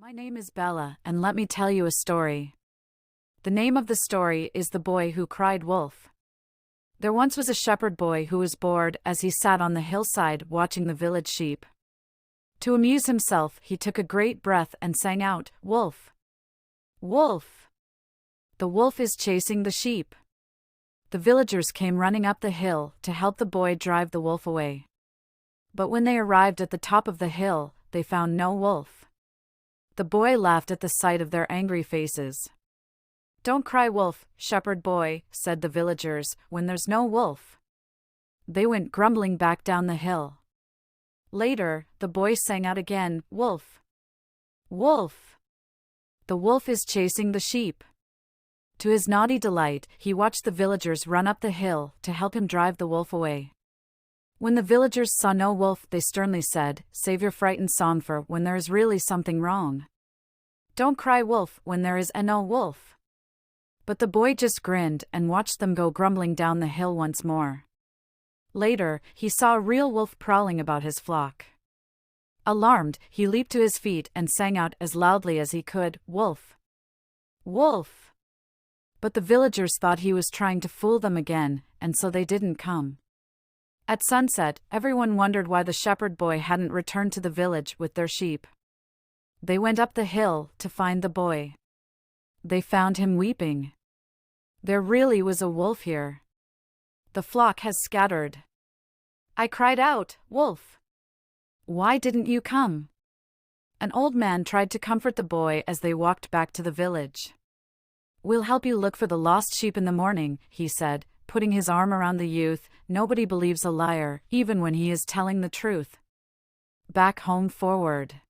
My name is Bella, and let me tell you a story. The name of the story is The Boy Who Cried Wolf. There once was a shepherd boy who was bored as he sat on the hillside watching the village sheep. To amuse himself, he took a great breath and sang out, "Wolf! Wolf! The wolf is chasing the sheep." The villagers came running up the hill to help the boy drive the wolf away. But when they arrived at the top of the hill, they found no wolf. The boy laughed at the sight of their angry faces. "Don't cry wolf, shepherd boy," said the villagers, "when there's no wolf." They went grumbling back down the hill. Later, the boy sang out again, "Wolf! Wolf! The wolf is chasing the sheep." To his naughty delight, he watched the villagers run up the hill to help him drive the wolf away. When the villagers saw no wolf, they sternly said, "Save your frightened song for when there is really something wrong. Don't cry wolf when there is no wolf." But the boy just grinned and watched them go grumbling down the hill once more. Later, he saw a real wolf prowling about his flock. Alarmed, he leaped to his feet and sang out as loudly as he could, "Wolf! Wolf!" But the villagers thought he was trying to fool them again, and so they didn't come. At sunset, everyone wondered why the shepherd boy hadn't returned to the village with their sheep. They went up the hill to find the boy. They found him weeping. There really was a wolf here. "The flock has scattered. I cried out, 'Wolf! Why didn't you come?'" An old man tried to comfort the boy as they walked back to the village. "We'll help you look for the lost sheep in the morning," he said, putting his arm around the youth. "Nobody believes a liar, even when he is telling the truth." Back home forward.